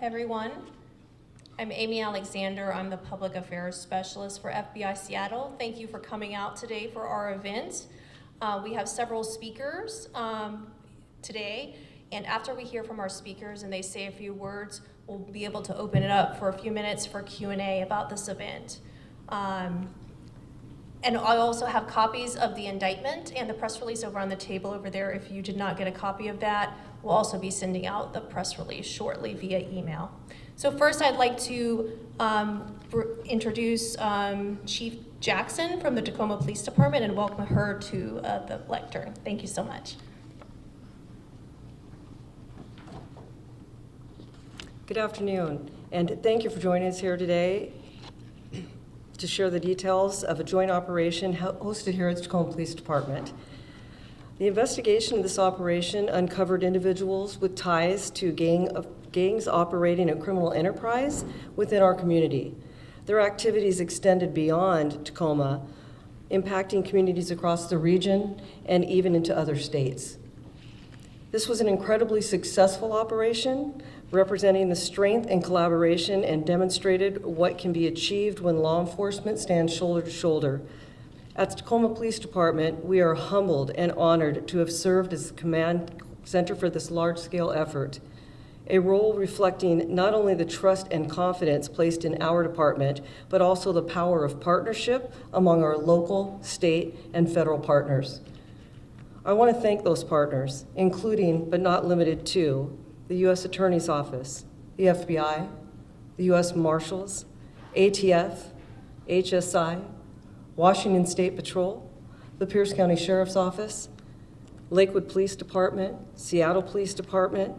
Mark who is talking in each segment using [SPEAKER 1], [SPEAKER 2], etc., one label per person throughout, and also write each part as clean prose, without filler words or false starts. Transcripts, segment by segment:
[SPEAKER 1] everyone. I'm Amy Alexander. I'm the Public Affairs Specialist for FBI Seattle. Thank you for coming out today for our event. We have several speakers today, and after we hear from our speakers and they say a few words, we'll be able to open it up for a few minutes for Q&A about this event. And I also have copies of the indictment and the press release over on the table over there. If you did not get a copy of that, we'll also be sending out the press release shortly via email. So first, I'd like to introduce Chief Jackson from the Tacoma Police Department and welcome her to the lectern. Thank you so much.
[SPEAKER 2] Good afternoon, and thank you for joining us here today to share the details of a joint operation hosted here at the Tacoma Police Department. The investigation of this operation uncovered individuals with ties to gangs operating a criminal enterprise within our community. Their activities extended beyond Tacoma, impacting communities across the region and even into other states. This was an incredibly successful operation, representing the strength and collaboration and demonstrated what can be achieved when law enforcement stands shoulder to shoulder. At the Tacoma Police Department, we are humbled and honored to have served as the command center for this large-scale effort, a role reflecting not only the trust and confidence placed in our department, but also the power of partnership among our local, state, and federal partners. I want to thank those partners, including, but not limited to, the U.S. Attorney's Office, the FBI, the U.S. Marshals, ATF, HSI, Washington State Patrol, the Pierce County Sheriff's Office, Lakewood Police Department, Seattle Police Department,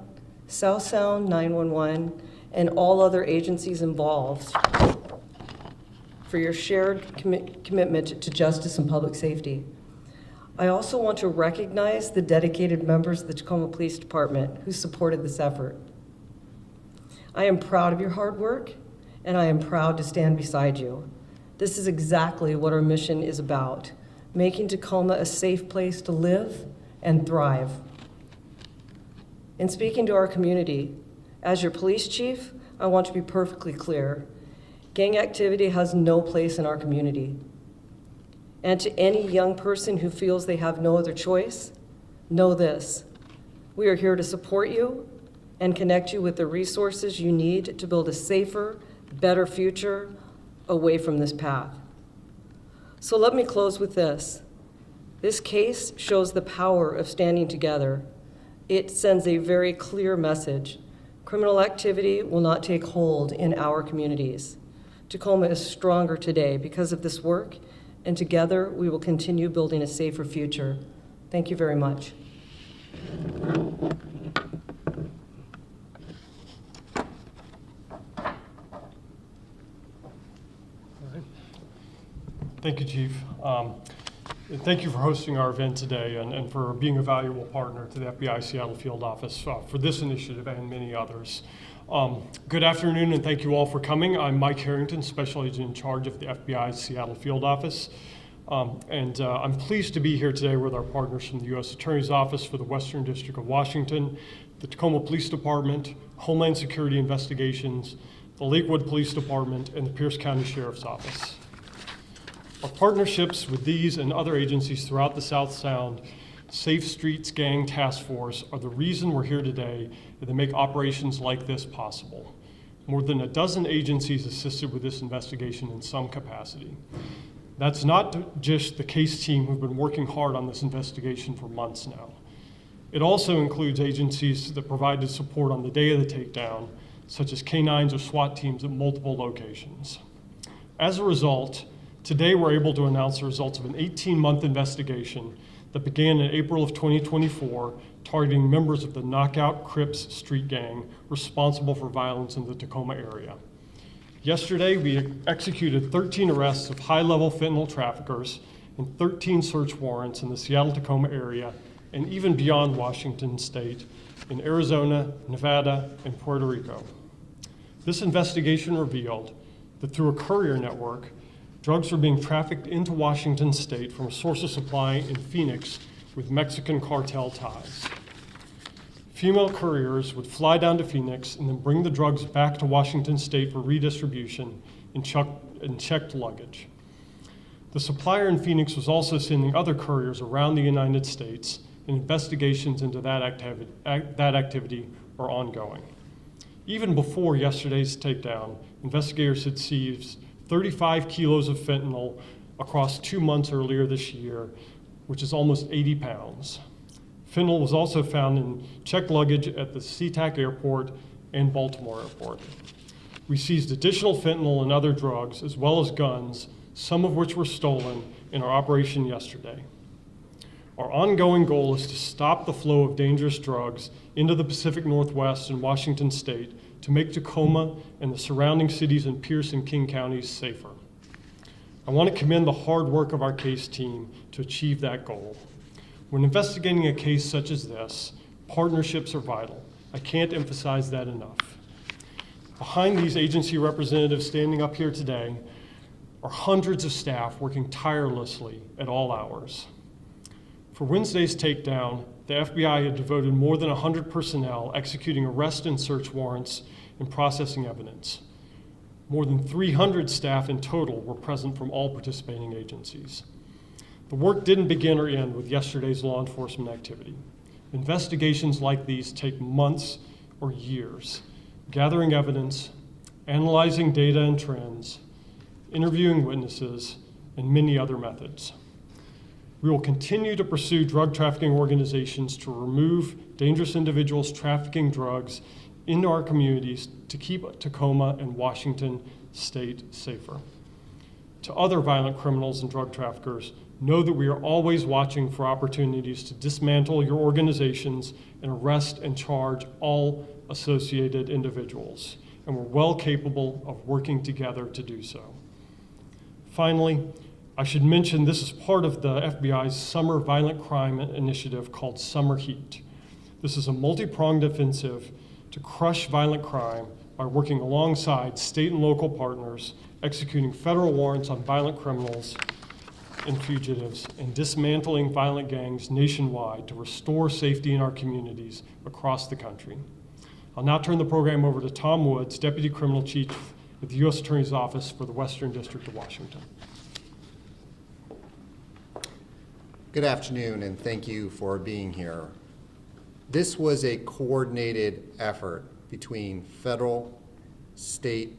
[SPEAKER 2] South Sound 911, and all other agencies involved for your shared commitment to justice and public safety. I also want to recognize the dedicated members of the Tacoma Police Department who supported this effort. I am proud of your hard work, and I am proud to stand beside you. This is exactly what our mission is about, making Tacoma a safe place to live and thrive. In speaking to our community, as your police chief, I want to be perfectly clear. Gang activity has no place in our community. And to any young person who feels they have no other choice, know this: we are here to support you and connect you with the resources you need to build a safer, better future away from this path. So let me close with this. This case shows the power of standing together. It sends a very clear message. Criminal activity will not take hold in our communities. Tacoma is stronger today because of this work, and together we will continue building a safer future. Thank you very much.
[SPEAKER 3] Thank you, Chief. And thank you for hosting our event today and for being a valuable partner to the FBI Seattle Field Office for this initiative and many others. Good afternoon, and thank you all for coming. I'm Mike Harrington, Special Agent in charge of the FBI Seattle Field Office. I'm pleased to be here today with our partners from the U.S. Attorney's Office for the Western District of Washington, the Tacoma Police Department, Homeland Security Investigations, the Lakewood Police Department, and the Pierce County Sheriff's Office. Our partnerships with these and other agencies throughout the South Sound Safe Streets Gang Task Force are the reason we're here today, and they make operations like this possible. More than a dozen agencies assisted with this investigation in some capacity. That's not just the case team who've been working hard on this investigation for months now. It also includes agencies that provided support on the day of the takedown, such as canines or SWAT teams at multiple locations. As a result, today we're able to announce the results of an 18-month investigation that began in April of 2024, targeting members of the Knockout Crips street gang responsible for violence in the Tacoma area. Yesterday, we executed 13 arrests of high-level fentanyl traffickers and 13 search warrants in the Seattle-Tacoma area and even beyond Washington State in Arizona, Nevada, and Puerto Rico. This investigation revealed that through a courier network, drugs were being trafficked into Washington State from a source of supply in Phoenix with Mexican cartel ties. Female couriers would fly down to Phoenix and then bring the drugs back to Washington State for redistribution in checked luggage. The supplier in Phoenix was also sending other couriers around the United States, and investigations into that activity are ongoing. Even before yesterday's takedown, investigators had seized 35 kilos of fentanyl across 2 months earlier this year, which is almost 80 pounds. Fentanyl was also found in checked luggage at the SeaTac Airport and Baltimore Airport. We seized additional fentanyl and other drugs, as well as guns, some of which were stolen in our operation yesterday. Our ongoing goal is to stop the flow of dangerous drugs into the Pacific Northwest and Washington State to make Tacoma and the surrounding cities in Pierce and King counties safer. I want to commend the hard work of our case team to achieve that goal. When investigating a case such as this, partnerships are vital. I can't emphasize that enough. Behind these agency representatives standing up here today are hundreds of staff working tirelessly at all hours. For Wednesday's takedown, the FBI had devoted more than 100 personnel executing arrest and search warrants and processing evidence. More than 300 staff in total were present from all participating agencies. The work didn't begin or end with yesterday's law enforcement activity. Investigations like these take months or years, gathering evidence, analyzing data and trends, interviewing witnesses, and many other methods. We will continue to pursue drug trafficking organizations to remove dangerous individuals trafficking drugs into our communities to keep Tacoma and Washington State safer. To other violent criminals and drug traffickers, know that we are always watching for opportunities to dismantle your organizations and arrest and charge all associated individuals, and we're well capable of working together to do so. Finally, I should mention this is part of the FBI's Summer Violent Crime Initiative called Summer Heat. This is a multi-pronged offensive to crush violent crime by working alongside state and local partners, executing federal warrants on violent criminals and fugitives, and dismantling violent gangs nationwide to restore safety in our communities across the country. I'll now turn the program over to Tom Woods, Deputy Criminal Chief with the U.S. Attorney's Office for the Western District of Washington.
[SPEAKER 4] Good afternoon, and thank you for being here. This was a coordinated effort between federal, state,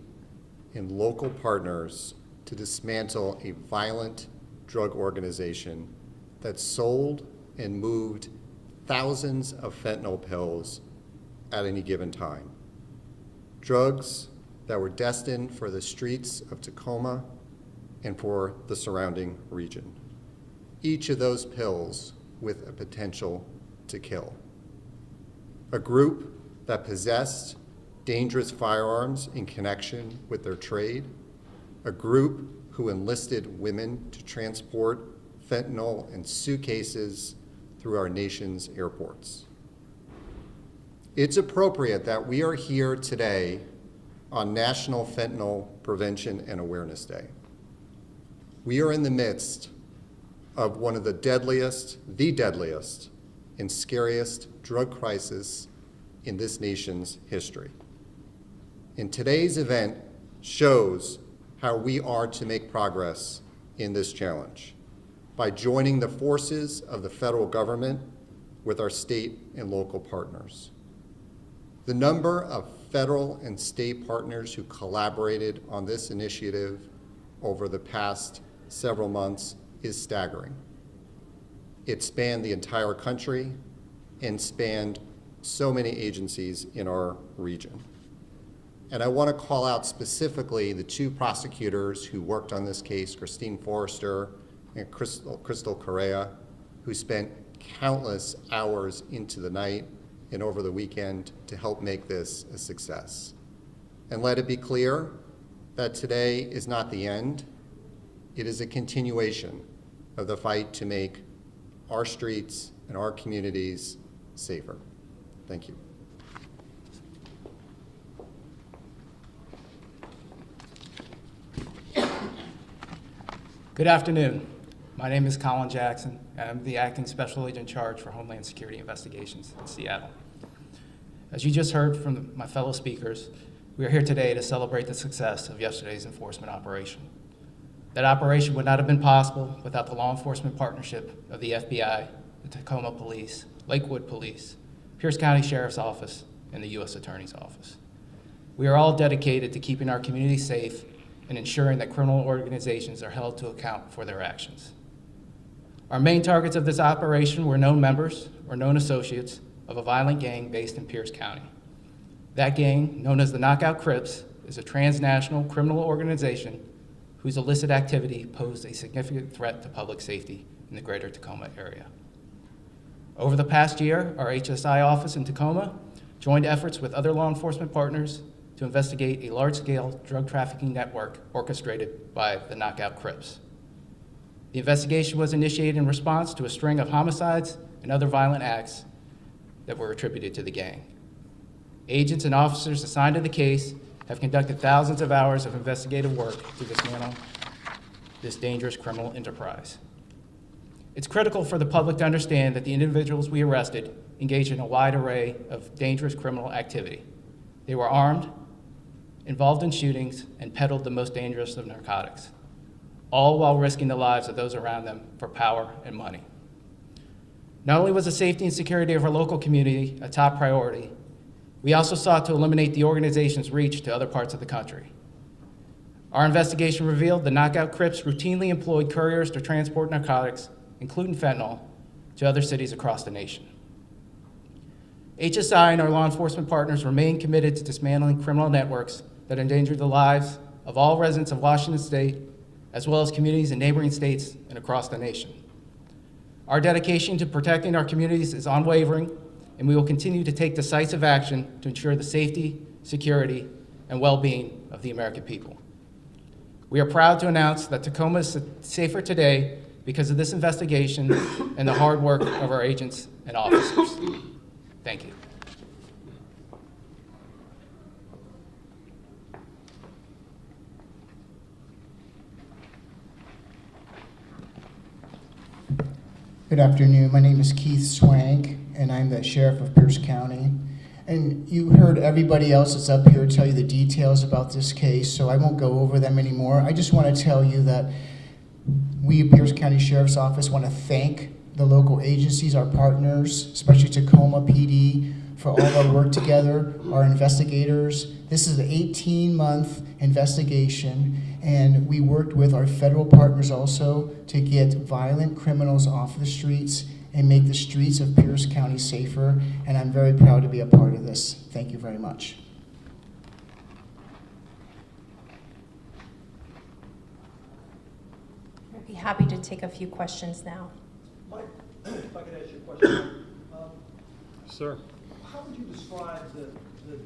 [SPEAKER 4] and local partners to dismantle a violent drug organization that sold and moved thousands of fentanyl pills at any given time. Drugs that were destined for the streets of Tacoma and for the surrounding region. Each of those pills with a potential to kill. A group that possessed dangerous firearms in connection with their trade. A group who enlisted women to transport fentanyl in suitcases through our nation's airports. It's appropriate that we are here today on National Fentanyl Prevention and Awareness Day. We are in the midst of one of the deadliest and scariest drug crises in this nation's history. And today's event shows how we are to make progress in this challenge by joining the forces of the federal government with our state and local partners. The number of federal and state partners who collaborated on this initiative over the past several months is staggering. It spanned the entire country and spanned so many agencies in our region. And I want to call out specifically the two prosecutors who worked on this case, Christine Forrester and Crystal Correa, who spent countless hours into the night and over the weekend to help make this a success. And let it be clear that today is not the end. It is a continuation of the fight to make our streets and our communities safer. Thank you.
[SPEAKER 5] Good afternoon. My name is Colin Jackson. I'm the Acting Special Agent in charge for Homeland Security Investigations in Seattle. As you just heard from my fellow speakers, we are here today to celebrate the success of yesterday's enforcement operation. That operation would not have been possible without the law enforcement partnership of the FBI, the Tacoma Police, Lakewood Police, Pierce County Sheriff's Office, and the U.S. Attorney's Office. We are all dedicated to keeping our community safe and ensuring that criminal organizations are held to account for their actions. Our main targets of this operation were known members or known associates of a violent gang based in Pierce County. That gang, known as the Knockout Crips, is a transnational criminal organization whose illicit activity posed a significant threat to public safety in the greater Tacoma area. Over the past year, our HSI office in Tacoma joined efforts with other law enforcement partners to investigate a large-scale drug trafficking network orchestrated by the Knockout Crips. The investigation was initiated in response to a string of homicides and other violent acts that were attributed to the gang. Agents and officers assigned to the case have conducted thousands of hours of investigative work to dismantle this dangerous criminal enterprise. It's critical for the public to understand that the individuals we arrested engaged in a wide array of dangerous criminal activity. They were armed, involved in shootings, and peddled the most dangerous of narcotics, all while risking the lives of those around them for power and money. Not only was the safety and security of our local community a top priority, we also sought to eliminate the organization's reach to other parts of the country. Our investigation revealed the Knockout Crips routinely employed couriers to transport narcotics, including fentanyl, to other cities across the nation. HSI and our law enforcement partners remain committed to dismantling criminal networks that endanger the lives of all residents of Washington State, as well as communities in neighboring states and across the nation. Our dedication to protecting our communities is unwavering, and we will continue to take decisive action to ensure the safety, security, and well-being of the American people. We are proud to announce that Tacoma is safer today because of this investigation and the hard work of our agents and officers. Thank you.
[SPEAKER 6] Good afternoon. My name is Keith Swank, and I'm the Sheriff of Pierce County. And you heard everybody else that's up here tell you the details about this case, so I won't go over them anymore. I just want to tell you that we, Pierce County Sheriff's Office, want to thank the local agencies, our partners, especially Tacoma PD, for all our work together, our investigators. This is an 18-month investigation, and we worked with our federal partners also to get violent criminals off the streets and make the streets of Pierce County safer, and I'm very proud to be a part of this. Thank you very much.
[SPEAKER 1] I'd be happy to take a few questions now.
[SPEAKER 7] Mike, if I could ask you a question.
[SPEAKER 3] Sir.
[SPEAKER 7] How would you describe the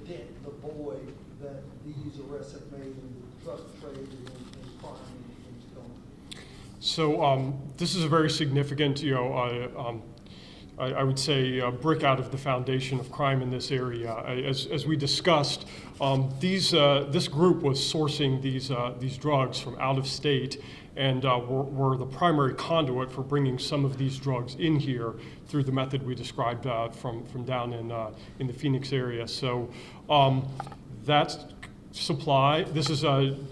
[SPEAKER 7] dent, the void that these arrests have made in the drug trade and crime in Tacoma?
[SPEAKER 3] So this is a very significant, I would say, brick out of the foundation of crime in this area. As we discussed, this group was sourcing these drugs from out of state, and were the primary conduit for bringing some of these drugs in here through the method we described from down in the Phoenix area. So that supply, this has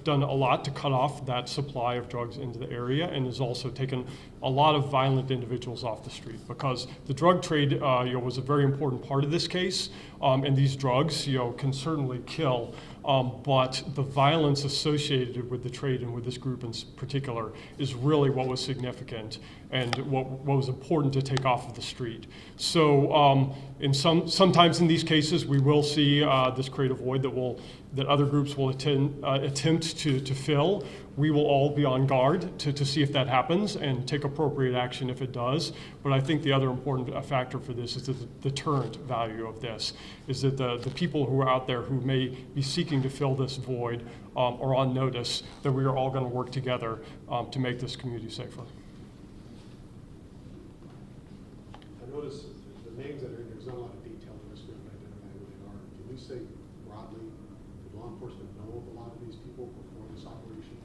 [SPEAKER 3] done a lot to cut off that supply of drugs into the area, and has also taken a lot of violent individuals off the street, because the drug trade was a very important part of this case, and these drugs can certainly kill. But the violence associated with the trade and with this group in particular is really what was significant and what was important to take off of the street. So sometimes in these cases we will see this create a void that other groups will attempt to fill. We will all be on guard to see if that happens and take appropriate action if it does. But I think the other important factor for this is the deterrent value of this, is that the people who are out there who may be seeking to fill this void are on notice that we are all going to work together to make this community safer.
[SPEAKER 8] I notice the names that are in there, there's not a lot of detail in this, we haven't identified who they are. Can we say broadly, did law enforcement know of a lot of these people before this operation?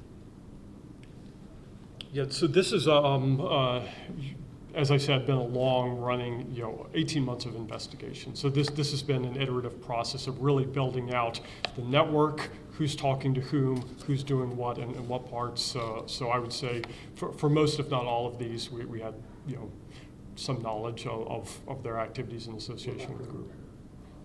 [SPEAKER 3] Yeah, so this is, as I said, been a long-running, 18 months of investigation. So this has been an iterative process of really building out the network, who's talking to whom, who's doing what, and what parts. So I would say for most, if not all of these, we had, some knowledge of their activities in association with the group.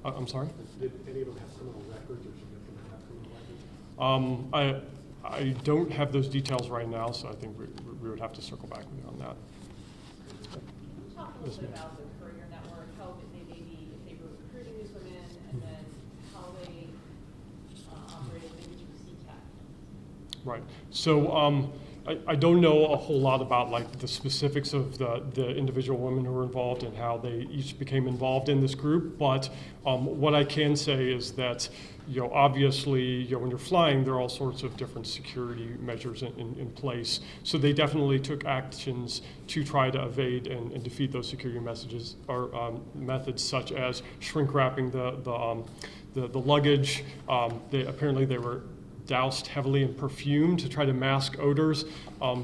[SPEAKER 3] I'm sorry?
[SPEAKER 8] Did any of them have criminal records or significant have criminal records?
[SPEAKER 3] I don't have those details right now, so I think we would have to circle back with you on that.
[SPEAKER 9] Talk a little bit about the courier network, how they maybe, if they were recruiting these women, and then how they operated maybe through CTAC.
[SPEAKER 3] Right. So I don't know a whole lot about like the specifics of the individual women who were involved and how they each became involved in this group, but what I can say is that obviously when you're flying, there are all sorts of different security measures in place. So they definitely took actions to try to evade and defeat those security messages or methods, such as shrink wrapping the luggage. Apparently they were doused heavily in perfume to try to mask odors.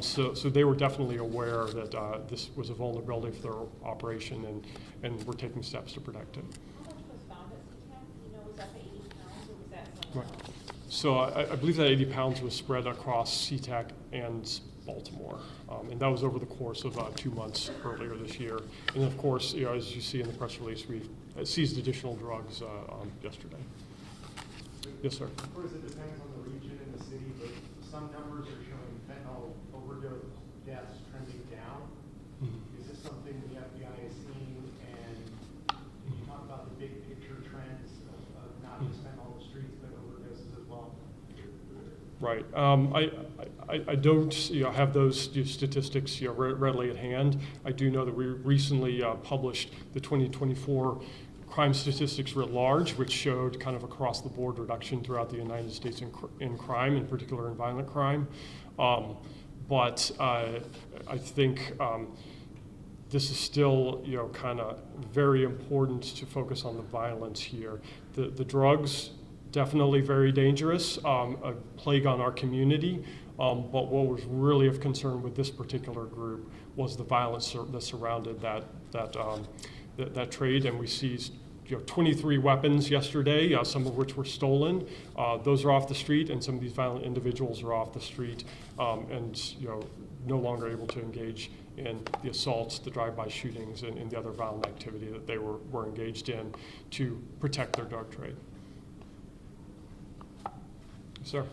[SPEAKER 3] So they were definitely aware that this was a vulnerability for their operation, and were taking steps to protect it.
[SPEAKER 9] How much was found at CTAC? Was that the 80 pounds, or was that something
[SPEAKER 3] Right.
[SPEAKER 9] else?
[SPEAKER 3] So I believe that 80 pounds was spread across SeaTac and Baltimore, and that was over the course of 2 months earlier this year. And of course, as you see in the press release, we seized additional drugs yesterday. Yes, sir.
[SPEAKER 10] Of course, it depends on the region and the city, but some numbers are showing fentanyl overdose deaths trending down.
[SPEAKER 3] Mhm.
[SPEAKER 10] Is this something the FBI is seeing? And can you talk about the big picture trends of not just fentanyl on the streets, but overdoses as well?
[SPEAKER 3] Right. I don't have those statistics readily at hand. I do know that we recently published the 2024 crime statistics writ large, which showed kind of across the board reduction throughout the United States in crime, in particular in violent crime. But I think this is still kind of very important to focus on the violence here. The drugs, definitely very dangerous, a plague on our community. But what was really of concern with this particular group was the violence that surrounded that trade, and we seized 23 weapons yesterday, some of which were stolen. Those are off the street, and some of these violent individuals are off the street, and no longer able to engage in the assaults, the drive-by shootings, and the other violent activity that they were engaged in to protect their drug trade. Sir?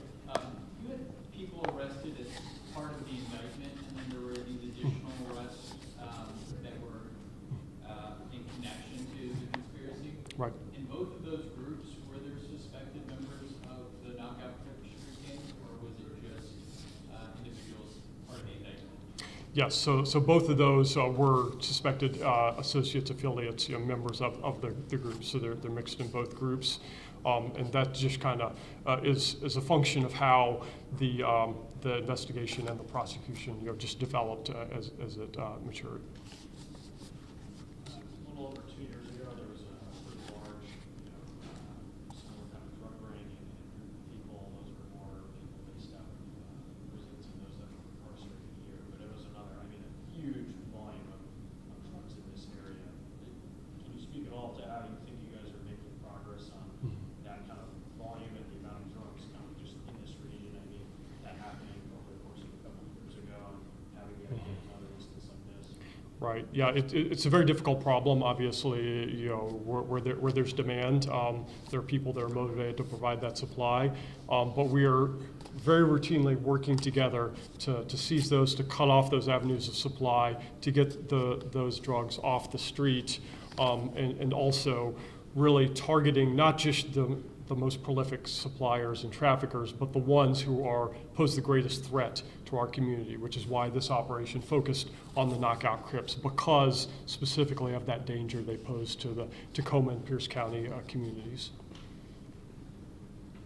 [SPEAKER 11] You had people arrested as part of the indictment, and then there were these additional arrests that were in connection to the conspiracy.
[SPEAKER 3] Right.
[SPEAKER 11] In both of those groups, were there suspected members of the knockout Shooters gang, or was it just individuals part of the indictment?
[SPEAKER 3] Yes, so both of those were suspected associates, affiliates, members of the group. So they're mixed in both groups. And that just kind of is a function of how the investigation and the prosecution just developed as it matured.
[SPEAKER 12] A little over 2 years ago, there was a pretty large, similar kind of drug ring and people. Those were more people based out of prisons and those that were incarcerated here. But it was another, a huge volume of drugs in this area. Can you speak at all to how you think you guys are making progress on that kind of volume and the amount of drugs kind of just in this region? That happening over the course of a couple of years ago and having the idea of another instance like this.
[SPEAKER 3] Right. Yeah, it's a very difficult problem. Obviously, where there's demand, there are people that are motivated to provide that supply. But we are very routinely working together to seize those, to cut off those avenues of supply, to get those drugs off the street, and also really targeting not just the most prolific suppliers and traffickers, but the ones who pose the greatest threat to our community, which is why this operation focused on the knockout Crips, because specifically of that danger they pose to the Tacoma and Pierce County communities.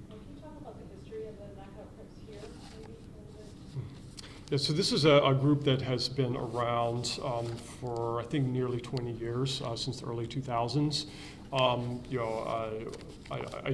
[SPEAKER 9] Can you talk about the history of the knockout Crips here, maybe a little bit?
[SPEAKER 3] Yeah, so this is a group that has been around for, I think, nearly 20 years, since the early 2000s. I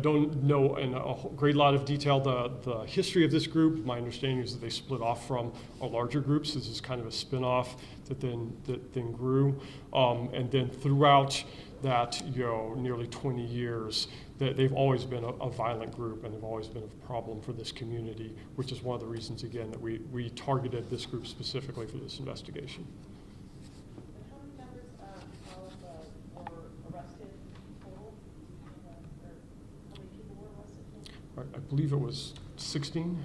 [SPEAKER 3] don't know in a great lot of detail the history of this group. My understanding is that they split off from a larger group, so this is kind of a spin-off that then grew. And then throughout that, nearly 20 years, that they've always been a violent group, and they've always been a problem for this community, which is one of the reasons, again, that we targeted this group specifically for this investigation.
[SPEAKER 9] And how many members were arrested total? Or how many people were arrested total?
[SPEAKER 3] I believe it was 16.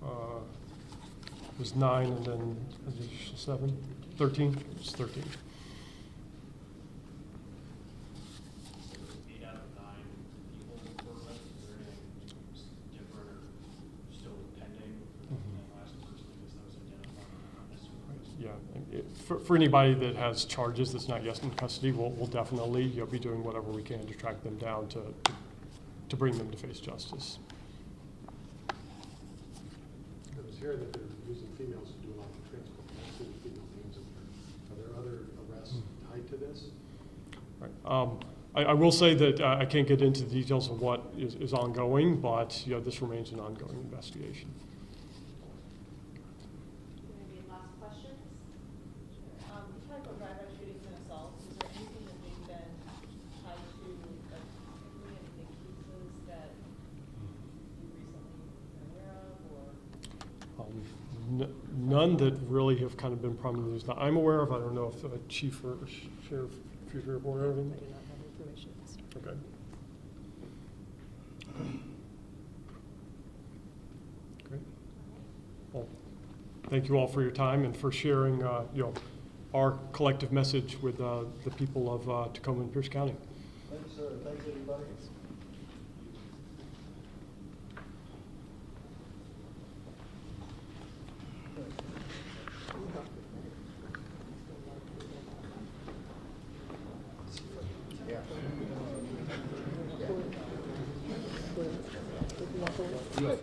[SPEAKER 3] It was 9 and then additional 7, 13. It was 13.
[SPEAKER 12] 8 out of 9 people were arrested. Is there anything different or still pending than the last person that was identified?
[SPEAKER 3] Yeah, for anybody that has charges that's not yet in custody, we'll definitely be doing whatever we can to track them down to bring them to face justice.
[SPEAKER 8] I was hearing that they're using females to do a lot of transport. I've seen female names in there. Are there other arrests tied to this?
[SPEAKER 3] Right. I will say that I can't get into the details of what is ongoing, but this remains an ongoing investigation.
[SPEAKER 9] Maybe last questions? You talked about drive-by shootings and assaults. Is there anything that they've been tied to, like, any of the cases that you recently been aware of, or?
[SPEAKER 3] None that really have kind of been prominent in the news that I'm aware of. I don't know if Chief or Sheriff, if you're aware of
[SPEAKER 2] I
[SPEAKER 3] anything.
[SPEAKER 2] do not have information.
[SPEAKER 3] Okay. Great. Well, thank you all for your time and for sharing, our collective message with the people of Tacoma and Pierce County.
[SPEAKER 7] Thanks, sir. Thanks, everybody.
[SPEAKER 4] Yeah.